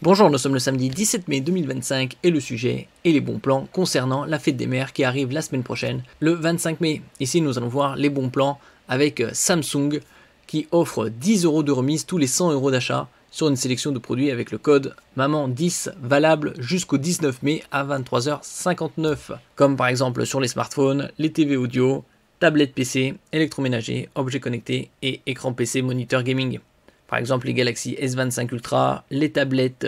Bonjour, nous sommes le samedi 17 mai 2025 et le sujet est les bons plans concernant la fête des mères qui arrive la semaine prochaine, le 25 mai. Ici, nous allons voir les bons plans avec Samsung qui offre 10 € de remise tous les 100 € d'achat sur une sélection de produits avec le code MAMAN10 valable jusqu'au 19 mai à 23h59. Comme par exemple sur les smartphones, les TV audio, tablettes PC, électroménager, objets connectés et écran PC moniteur gaming. Par exemple les Galaxy S25 Ultra, les tablettes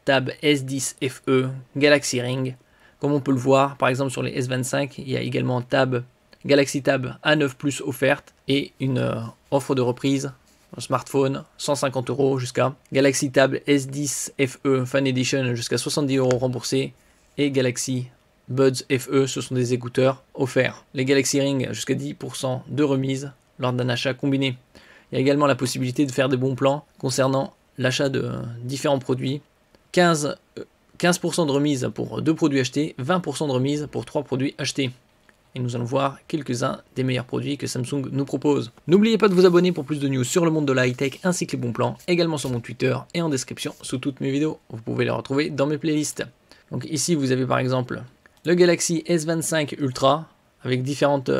Tab S10 FE, Galaxy Ring. Comme on peut le voir, par exemple sur les S25, il y a également Galaxy Tab A9 Plus offerte et une offre de reprise smartphone 150 € jusqu'à Galaxy Tab S10 FE Fan Edition jusqu'à 70 € remboursés et Galaxy Buds FE, ce sont des écouteurs offerts. Les Galaxy Ring jusqu'à 10% de remise lors d'un achat combiné. Il y a également la possibilité de faire des bons plans concernant l'achat de différents produits. 15% de remise pour 2 produits achetés, 20% de remise pour 3 produits achetés. Et nous allons voir quelques-uns des meilleurs produits que Samsung nous propose. N'oubliez pas de vous abonner pour plus de news sur le monde de la high-tech ainsi que les bons plans, également sur mon Twitter et en description sous toutes mes vidéos. Vous pouvez les retrouver dans mes playlists. Donc ici vous avez par exemple le Galaxy S25 Ultra avec différentes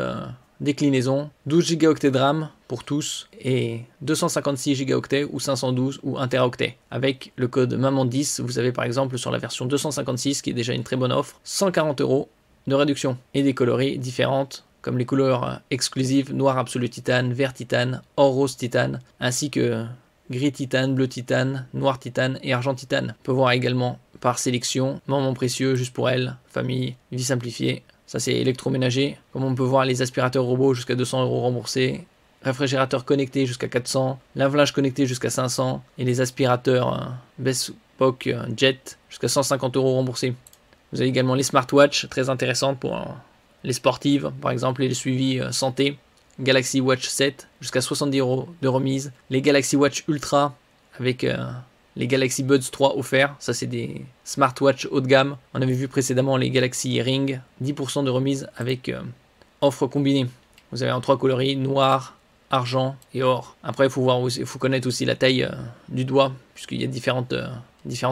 déclinaisons, 12 Go de RAM pour tous et 256 Go ou 512 ou 1 Teraoctet. Avec le code MAMAN10, vous avez par exemple sur la version 256 qui est déjà une très bonne offre, 140 € de réduction et des coloris différentes comme les couleurs exclusives noir absolu titane, vert titane, or rose titane ainsi que gris titane, bleu titane, noir titane et argent titane. On peut voir également par sélection, moment précieux juste pour elle, famille, vie simplifiée. Ça c'est électroménager. Comme on peut voir les aspirateurs robots jusqu'à 200 € remboursés, réfrigérateur connecté jusqu'à 400, lave-linge connecté jusqu'à 500 et les aspirateurs Bespoke Jet jusqu'à 150 € remboursés. Vous avez également les smartwatches très intéressantes pour les sportives par exemple et les suivis santé. Galaxy Watch 7 jusqu'à 70 € de remise. Les Galaxy Watch Ultra avec les Galaxy Buds 3 offerts, ça c'est des smartwatches haut de gamme. On avait vu précédemment les Galaxy Ring, 10% de remise avec offre combinée. Vous avez en 3 coloris, noir, argent et or. Après il faut connaître aussi la taille du doigt, puisqu'il y a différentes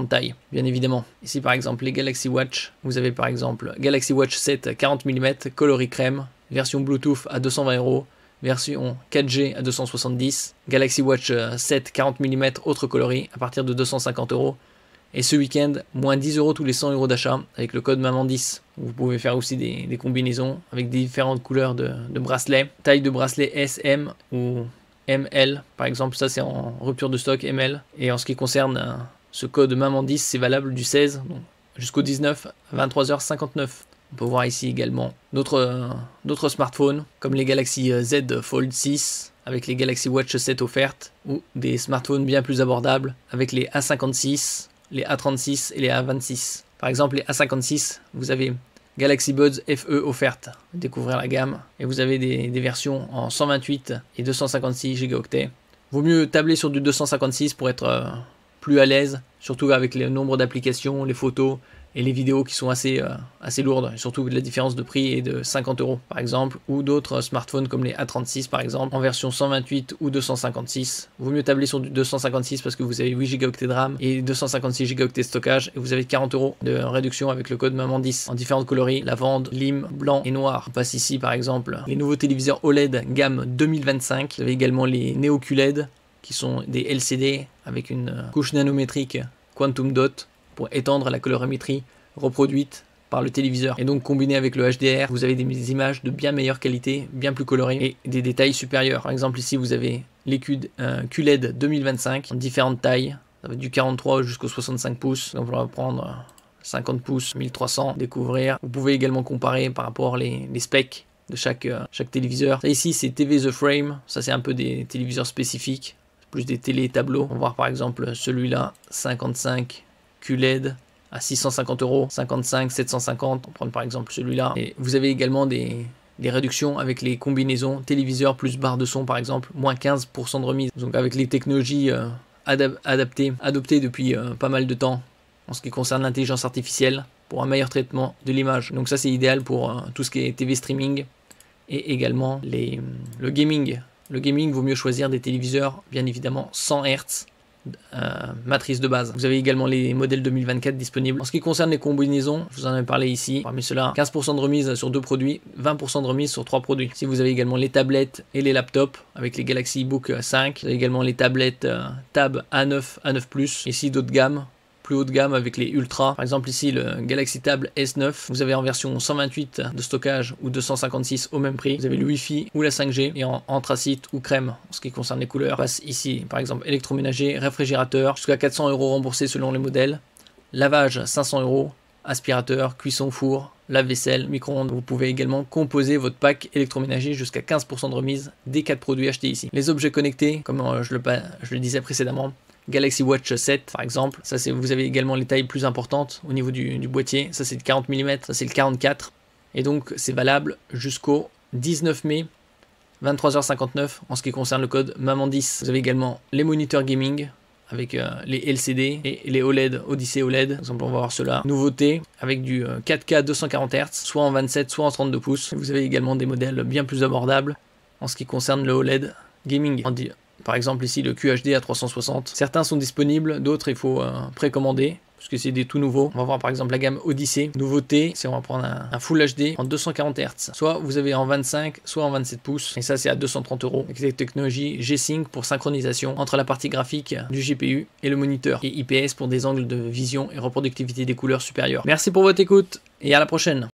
tailles, bien évidemment. Ici par exemple les Galaxy Watch, vous avez par exemple Galaxy Watch 7 40 mm, coloris crème, version Bluetooth à 220 €. Version 4G à 270, Galaxy Watch 7 40 mm autre coloris à partir de 250 €. Et ce week-end, moins 10 € tous les 100 € d'achat avec le code MAMAN10. Vous pouvez faire aussi des combinaisons avec différentes couleurs de bracelets. Taille de bracelet SM ou ML par exemple, ça c'est en rupture de stock ML. Et en ce qui concerne ce code MAMAN10, c'est valable du 16 jusqu'au 19 à 23h59. On peut voir ici également d'autres smartphones comme les Galaxy Z Fold 6 avec les Galaxy Watch 7 offertes ou des smartphones bien plus abordables avec les A56, les A36 et les A26. Par exemple les A56, vous avez Galaxy Buds FE offertes, découvrir la gamme, et vous avez des versions en 128 et 256 Go. Vaut mieux tabler sur du 256 pour être plus à l'aise, surtout avec le nombre d'applications, les photos et les vidéos qui sont assez lourdes, surtout la différence de prix est de 50 € par exemple, ou d'autres smartphones comme les A36 par exemple, en version 128 ou 256. Vaut mieux tabler sur du 256 parce que vous avez 8 Go de RAM et 256 Go de stockage, et vous avez 40 € de réduction avec le code MAMAN10 en différentes coloris, lavande, lime, blanc et noir. On passe ici par exemple les nouveaux téléviseurs OLED gamme 2025, vous avez également les Neo QLED qui sont des LCD avec une couche nanométrique Quantum Dot pour étendre la colorimétrie reproduite par le téléviseur. Et donc combiné avec le HDR, vous avez des images de bien meilleure qualité, bien plus colorées et des détails supérieurs. Par exemple ici vous avez les QLED 2025 en différentes tailles, ça va du 43 jusqu'au 65 pouces. Donc on va prendre 50 pouces, 1300, découvrir. Vous pouvez également comparer par rapport les specs de chaque téléviseur. Ça ici c'est TV The Frame, ça c'est un peu des téléviseurs spécifiques, plus des télé tableaux. On va voir par exemple celui-là, 55 QLED à 650 €, 55, 750, on prend par exemple celui-là. Et vous avez également des réductions avec les combinaisons téléviseur plus barre de son par exemple, moins 15% de remise. Donc avec les technologies adoptées depuis pas mal de temps en ce qui concerne l'intelligence artificielle pour un meilleur traitement de l'image. Donc ça c'est idéal pour tout ce qui est TV streaming et également le gaming. Le gaming, vaut mieux choisir des téléviseurs bien évidemment 100 Hz matrice de base. Vous avez également les modèles 2024 disponibles. En ce qui concerne les combinaisons, je vous en ai parlé ici. Parmi ceux-là, 15% de remise sur 2 produits, 20% de remise sur 3 produits. Si vous avez également les tablettes et les laptops avec les Galaxy Book 5, vous avez également les tablettes Tab A9, A9+, ici d'autres gammes, plus haut de gamme avec les Ultra. Par exemple ici le Galaxy Tab S9, vous avez en version 128 de stockage ou 256 au même prix. Vous avez le Wi-Fi ou la 5G et en anthracite ou crème en ce qui concerne les couleurs. On passe ici par exemple électroménager, réfrigérateur, jusqu'à 400 € remboursés selon les modèles. Lavage 500 €, aspirateur, cuisson, four, lave-vaisselle, micro-ondes. Vous pouvez également composer votre pack électroménager jusqu'à 15% de remise des 4 produits achetés ici. Les objets connectés, comme je le disais précédemment, Galaxy Watch 7 par exemple, ça c'est, vous avez également les tailles plus importantes au niveau du boîtier, ça c'est le 40 mm, ça c'est le 44, et donc c'est valable jusqu'au 19 mai 23h59 en ce qui concerne le code MAMAN10. Vous avez également les moniteurs gaming avec les LCD et les OLED, Odyssey OLED, par exemple on va voir cela. Nouveauté avec du 4K 240 Hz, soit en 27, soit en 32 pouces. Vous avez également des modèles bien plus abordables en ce qui concerne le OLED gaming. Par exemple ici le QHD à 360. Certains sont disponibles, d'autres il faut précommander, parce que c'est des tout nouveaux. On va voir par exemple la gamme Odyssey. Nouveauté, c'est on va prendre un Full HD en 240 Hz. Soit vous avez en 25, soit en 27 pouces. Et ça c'est à 230 € avec cette technologie G-Sync pour synchronisation entre la partie graphique du GPU et le moniteur. Et IPS pour des angles de vision et reproductivité des couleurs supérieures. Merci pour votre écoute et à la prochaine.